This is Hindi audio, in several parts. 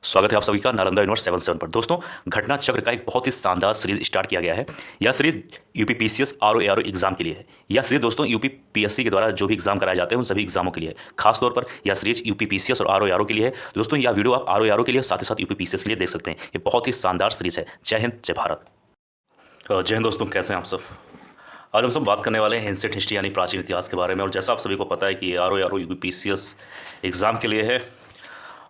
स्वागत है आप सभी का नालंदा यूनिवर्स 77 पर। दोस्तों, घटना चक्र का एक बहुत ही शानदार सीरीज स्टार्ट किया गया है। यह series UP PCS RO exam के लिए है। यह सीरीज दोस्तों यूपी पीएससी के द्वारा जो भी एग्जाम कराए जाते हैं उन सभी एग्जामों के लिए है। खास तौर पर यह सीरीज यूपी पीसीएस और आरओ के लिए है। दोस्तों, यह वीडियो आप आरओ के लिए साथ ही साथ यूपी पीसीएस के लिए देख सकते हैं। ये बहुत ही शानदार सीरीज है। जय हिंद, जय भारत। जय हिंद दोस्तों, कैसे हैं आप सब। आज हम सब बात करने वाले हैं एंशिएंट हिस्ट्री यानी प्राचीन इतिहास के बारे में। और जैसा आप सभी को पता है कि आरओ यूपी पीसीएस एग्जाम के लिए है।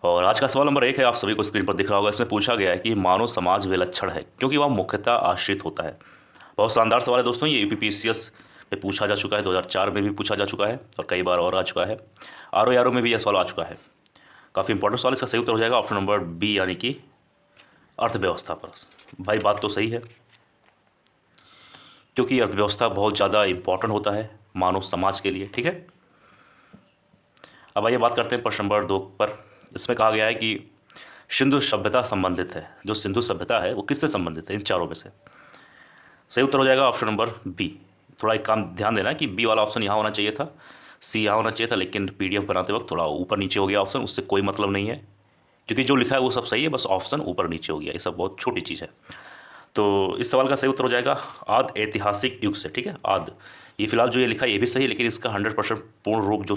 और आज का सवाल नंबर 1 है, आप सभी को स्क्रीन पर दिख रहा होगा। इसमें पूछा गया है कि मानव समाज विलक्षण है क्योंकि वह मुख्यतः आश्रित होता है। बहुत शानदार सवाल है दोस्तों। ये यूपी पीसीएस में पूछा जा चुका है, 2004 में भी पूछा जा चुका है और कई बार और आ चुका है। आरओ में भी यह सवाल आ चुका है। काफ़ी इंपॉर्टेंट सवाल। इसका सही उत्तर हो जाएगा ऑप्शन नंबर बी यानी कि अर्थव्यवस्था पर। भाई बात तो सही है, क्योंकि अर्थव्यवस्था बहुत ज़्यादा इंपॉर्टेंट होता है मानव समाज के लिए। ठीक है, अब आइए बात करते हैं प्रश्न नंबर 2 पर। इसमें कहा गया है कि सिंधु सभ्यता संबंधित है। जो सिंधु सभ्यता है वो किससे संबंधित है इन चारों में से। सही उत्तर हो जाएगा ऑप्शन नंबर बी। थोड़ा एक काम ध्यान देना कि बी वाला ऑप्शन यहाँ होना चाहिए था, सी यहाँ होना चाहिए था, लेकिन पीडीएफ बनाते वक्त थोड़ा ऊपर नीचे हो गया ऑप्शन। उससे कोई मतलब नहीं है, क्योंकि जो लिखा है वो सब सही है, बस ऑप्शन ऊपर नीचे हो गया। ये सब बहुत छोटी चीज़ है। तो इस सवाल का सही उत्तर हो जाएगा आद ऐतिहासिक युग से। ठीक है, आद, ये फिलहाल जो ये लिखा है ये भी सही है, लेकिन इसका 100% पूर्ण रूप जो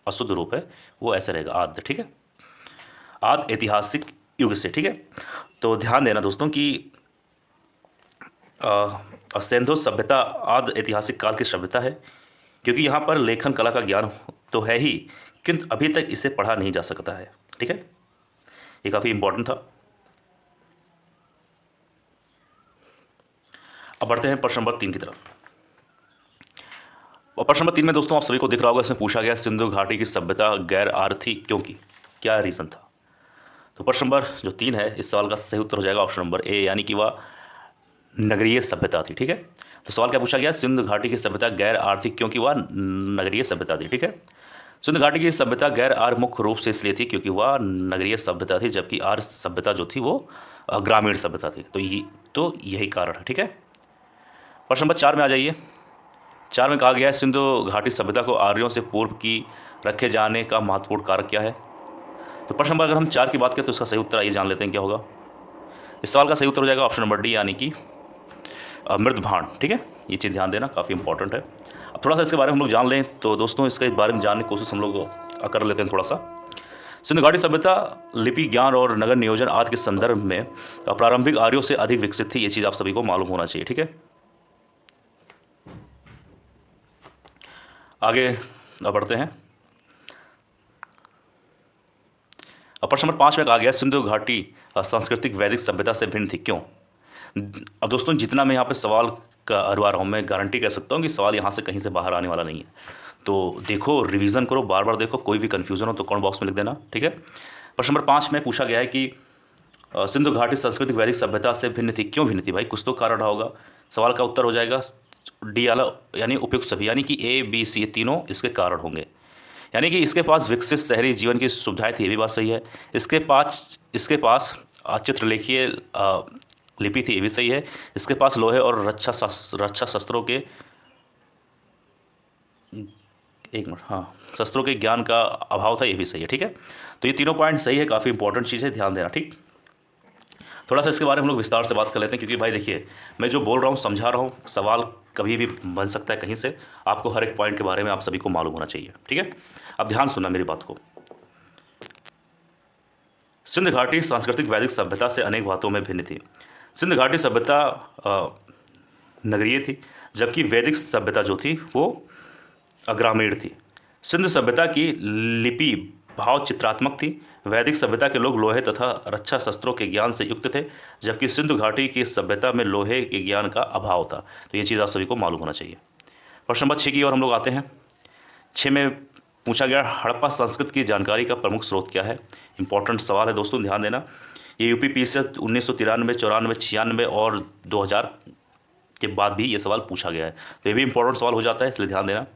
अशुद्ध रूप है वो ऐसे रहेगा, आद। ठीक है, आद ऐतिहासिक युग से। ठीक है, तो ध्यान देना दोस्तों कि सिंधु सभ्यता आद ऐतिहासिक काल की सभ्यता है, क्योंकि यहाँ पर लेखन कला का ज्ञान तो है ही, किंतु अभी तक इसे पढ़ा नहीं जा सकता है। ठीक है, ये काफ़ी इंपॉर्टेंट था। अब बढ़ते हैं प्रश्न नंबर 3 की तरफ। और प्रश्न नंबर 3 में दोस्तों आप सभी को दिख रहा होगा, इसमें पूछा गया सिंधु घाटी की सभ्यता गैर आर्थिक क्योंकि क्या रीज़न था। तो प्रश्न नंबर जो 3 है, इस सवाल का सही उत्तर हो जाएगा ऑप्शन नंबर ए यानी कि वह नगरीय सभ्यता थी। ठीक है, तो सवाल क्या पूछा गया, सिंधु घाटी की सभ्यता गैर आर्थिक क्योंकि वह नगरीय सभ्यता थी। ठीक है, सिंधु घाटी की सभ्यता गैर आर्य मुख्य रूप से इसलिए थी क्योंकि वह नगरीय सभ्यता थी, जबकि आर्य सभ्यता जो थी वो ग्रामीण सभ्यता थी। तो यही कारण है। ठीक है, प्रश्न नंबर 4 में आ जाइए। 4 में कहा गया है सिंधु घाटी सभ्यता को आर्यों से पूर्व की रखे जाने का महत्वपूर्ण कारक क्या है। तो प्रश्न नंबर अगर हम 4 की बात करें तो इसका सही उत्तर आइए जान लेते हैं क्या होगा। इस सवाल का सही उत्तर हो जाएगा ऑप्शन नंबर डी यानी कि मृद भांड। ठीक है, ये चीज़ ध्यान देना, काफ़ी इंपॉर्टेंट है। अब थोड़ा सा इसके बारे में हम लोग जान लें तो दोस्तों इसके बारे में जानने की कोशिश हम लोग कर लेते हैं थोड़ा सा। सिंधु घाटी सभ्यता लिपि ज्ञान और नगर नियोजन आदि के संदर्भ में प्रारंभिक आर्यों से अधिक विकसित थी। ये चीज़ आप सभी को मालूम होना चाहिए। ठीक है, आगे बढ़ते हैं। अब प्रश्न नंबर 5 में कहा गया सिंधु घाटी सांस्कृतिक वैदिक सभ्यता से भिन्न थी क्यों। अब दोस्तों जितना मैं यहाँ पे सवाल का अरवा रहा हूँ, मैं गारंटी कह सकता हूँ कि सवाल यहाँ से कहीं से बाहर आने वाला नहीं है। तो देखो, रिवीजन करो, बार बार देखो, कोई भी कन्फ्यूजन हो तो कमेंट बॉक्स में लिख देना। ठीक है, प्रश्न नंबर 5 में पूछा गया है कि सिंधु घाटी सांस्कृतिक वैदिक सभ्यता से भिन्न थी। क्यों भिन्न थी भाई, कुछ तो कारण रहा होगा। सवाल का उत्तर हो जाएगा डी वाला यानी उपयुक्त सभी, यानी कि ए बी सी, ये तीनों इसके कारण होंगे। यानी कि इसके पास विकसित शहरी जीवन की सुविधाएं थी, ये भी बात सही है। इसके पास चित्रलेखीय लिपि थी, ये भी सही है। इसके पास लोहे और रक्षा शस्त्रों के एक मिनट, हाँ, शस्त्रों के ज्ञान का अभाव था, ये भी सही है। ठीक है, तो ये तीनों पॉइंट सही है, काफ़ी इंपॉर्टेंट चीज़ है, ध्यान देना। ठीक, थोड़ा सा इसके बारे में हम लोग विस्तार से बात कर लेते हैं, क्योंकि भाई देखिए, मैं जो बोल रहा हूँ समझा रहा हूँ, सवाल कभी भी बन सकता है कहीं से। आपको हर एक पॉइंट के बारे में आप सभी को मालूम होना चाहिए। ठीक है, अब ध्यान सुनना मेरी बात को। सिंध घाटी सांस्कृतिक वैदिक सभ्यता से अनेक बातों में भिन्न थी। सिंध घाटी सभ्यता नगरीय थी, जबकि वैदिक सभ्यता जो थी वो ग्रामीण थी। सिंधु सभ्यता की लिपि भाव चित्रात्मक थी। वैदिक सभ्यता के लोग लोहे तथा रक्षा शस्त्रों के ज्ञान से युक्त थे, जबकि सिंधु घाटी की सभ्यता में लोहे के ज्ञान का अभाव था। तो ये चीज़ आप सभी को मालूम होना चाहिए। प्रश्न नंबर 6 की ओर हम लोग आते हैं। 6 में पूछा गया हड़प्पा संस्कृति की जानकारी का प्रमुख स्रोत क्या है। इंपॉर्टेंट सवाल है दोस्तों, ध्यान देना। ये यूपी पीसीएस 1993, 94, 96 और 2000 के बाद भी ये सवाल पूछा गया है, तो ये भी इंपॉर्टेंट सवाल हो जाता है, इसलिए ध्यान देना।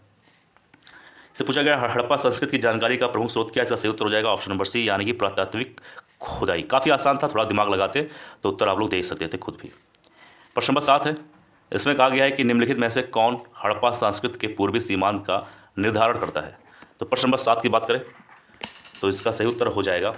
इससे पूछा गया हड़प्पा संस्कृति की जानकारी का प्रमुख स्रोत क्या है। इसका सही उत्तर हो जाएगा ऑप्शन नंबर सी यानी कि पुरातात्विक खुदाई। काफ़ी आसान था, थोड़ा दिमाग लगाते तो उत्तर आप लोग दे सकते थे खुद भी। प्रश्न नंबर 7 है। इसमें कहा गया है कि निम्नलिखित में से कौन हड़प्पा संस्कृति के पूर्वी सीमांत का निर्धारण करता है। तो प्रश्न नंबर 7 की बात करें तो इसका सही उत्तर हो जाएगा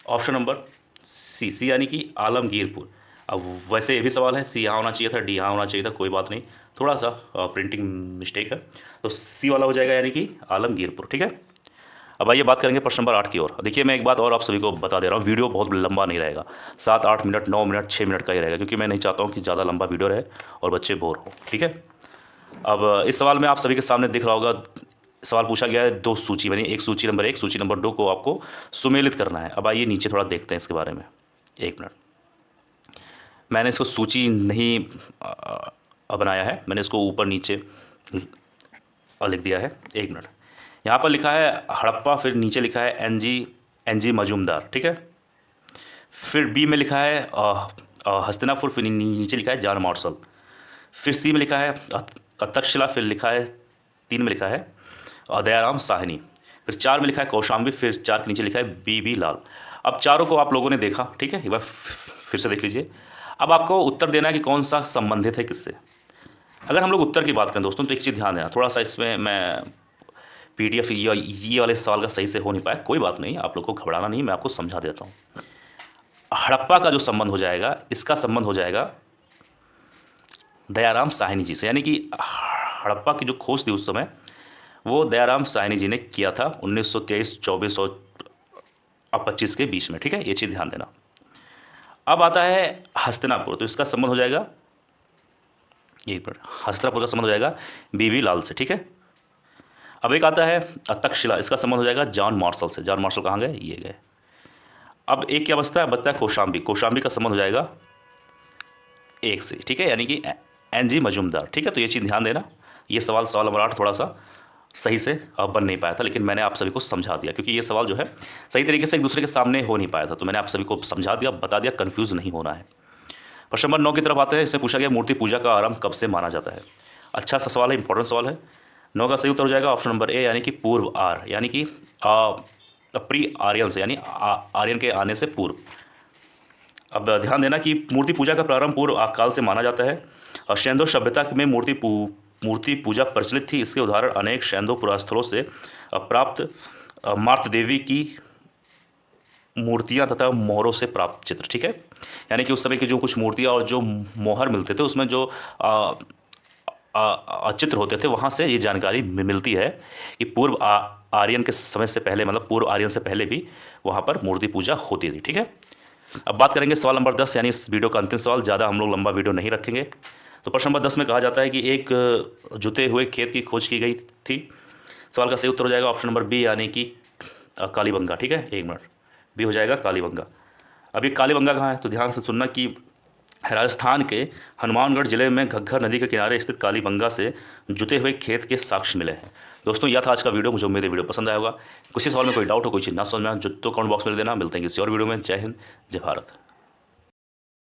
ऑप्शन नंबर सी यानी कि आलमगीरपुर। अब वैसे ये भी सवाल है, सी यहाँ होना चाहिए था, डी यहाँ होना चाहिए था, कोई बात नहीं, थोड़ा सा प्रिंटिंग मिस्टेक है, तो सी वाला हो जाएगा यानी कि आलमगीरपुर। ठीक है, अब आइए बात करेंगे प्रश्न नंबर 8 की ओर। देखिए मैं एक बात और आप सभी को बता दे रहा हूँ, वीडियो बहुत लंबा नहीं रहेगा, 7-8 मिनट, 9 मिनट, 6 मिनट का ही रहेगा, क्योंकि मैं नहीं चाहता हूँ कि ज़्यादा लंबा वीडियो रहे और बच्चे बोर हों। ठीक है, अब इस सवाल में आप सभी के सामने दिख रहा होगा, सवाल पूछा गया है 2 सूची बनी, एक सूची नंबर 1, सूची नंबर 2 को आपको सुमेलित करना है। अब आइए नीचे थोड़ा देखते हैं इसके बारे में, एक मिनट। मैंने इसको सूची नहीं बनाया है, मैंने इसको ऊपर नीचे लिख दिया है, एक मिनट। यहाँ पर लिखा है हड़प्पा, फिर नीचे लिखा है एनजी मजूमदार। ठीक है, फिर बी में लिखा है हस्तिनापुर, फिर नीचे लिखा है जॉन मार्शल, फिर सी में लिखा है तक्षशिला, फिर लिखा है 3 में लिखा है दयाराम साहनी, फिर 4 में लिखा है कौशाम्बी, फिर 4 के नीचे लिखा है बीबी लाल। अब चारों को आप लोगों ने देखा, ठीक है, एक बार फिर से देख लीजिए। अब आपको उत्तर देना है कि कौन सा संबंधित है किससे। अगर हम लोग उत्तर की बात करें दोस्तों, तो एक चीज़ ध्यान देना, थोड़ा सा इसमें मैं PDF ये वाले सवाल का सही से हो नहीं पाया, कोई बात नहीं, आप लोग को घबराना नहीं, मैं आपको समझा देता हूँ। हड़प्पा का जो संबंध हो जाएगा, इसका संबंध हो जाएगा दयाराम साहनी जी से, यानी कि हड़प्पा की जो खोज थी उस समय वो दयाराम साहनी जी ने किया था 1923-24 और 25 के बीच में। ठीक है, ये चीज़ ध्यान देना। अब आता है हस्तिनापुर, तो इसका संबंध हो जाएगा, एक मिनट, हस्तिनापुर का संबंध हो जाएगा बीबी लाल से। ठीक है, अब एक आता है तक्षशिला, इसका संबंध हो जाएगा जॉन मार्शल से। जॉन मार्शल कहाँ गए, ये गए। अब एक क्या बचता है कौशाम्बी, कौशाम्बी का संबंध हो जाएगा 1 से। ठीक है, यानी कि एनजी मजूमदार। ठीक है, तो ये चीज़ ध्यान देना, ये सवाल नंबर 8 थोड़ा सा सही से बन नहीं पाया था, लेकिन मैंने आप सभी को समझा दिया, क्योंकि ये सवाल जो है सही तरीके से एक दूसरे के सामने हो नहीं पाया था, तो मैंने आप सभी को समझा दिया, बता दिया, कन्फ्यूज़ नहीं होना है। प्रश्न नंबर 9 की तरफ आते हैं। इससे पूछा गया मूर्ति पूजा का आरंभ कब से माना जाता है। अच्छा सा सवाल है, इंपॉर्टेंट सवाल है। 9 का सही उत्तर हो जाएगा ऑप्शन नंबर ए, यानी कि पूर्व आर, यानी कि प्री आर्यन से, यानी आर्यन के आने से पूर्व। अब ध्यान देना कि मूर्ति पूजा का प्रारंभ पूर्व काल से माना जाता है, और शैंदो सभ्यता में मूर्ति पूजा प्रचलित थी। इसके उदाहरण अनेक शैंदो पुरास्थलों से प्राप्त मार्त देवी की मूर्तियां तथा मोहरों से प्राप्त चित्र। ठीक है, यानी कि उस समय की जो कुछ मूर्तियां और जो मोहर मिलते थे उसमें जो चित्र होते थे, वहाँ से ये जानकारी मिलती है कि पूर्व आर्यन के समय से पहले, मतलब पूर्व आर्यन से पहले भी वहाँ पर मूर्ति पूजा होती थी। ठीक है, अब बात करेंगे सवाल नंबर 10, यानी इस वीडियो का अंतिम सवाल, ज़्यादा हम लोग लंबा वीडियो नहीं रखेंगे। तो प्रश्न नंबर 10 में कहा जाता है कि एक जुते हुए खेत की खोज की गई थी। सवाल का सही उत्तर हो जाएगा ऑप्शन नंबर बी, यानी कि कालीबंगा। ठीक है, एक मिनट, बी हो जाएगा कालीबंगा। अब ये कालीबंगा कहाँ है, तो ध्यान से सुनना कि राजस्थान के हनुमानगढ़ जिले में घग्घर नदी के किनारे स्थित कालीबंगा से जुते हुए खेत के साक्ष्य मिले हैं। दोस्तों यह था आज का वीडियो, मुझे उम्मीद है वीडियो पसंद आया होगा। किसी सवाल में कोई डाउट हो, कोई चीज़ ना समझ में आए, जो तो कमेंट बॉक्स में देना। मिलते हैं किसी और वीडियो में। जय हिंद, जय भारत।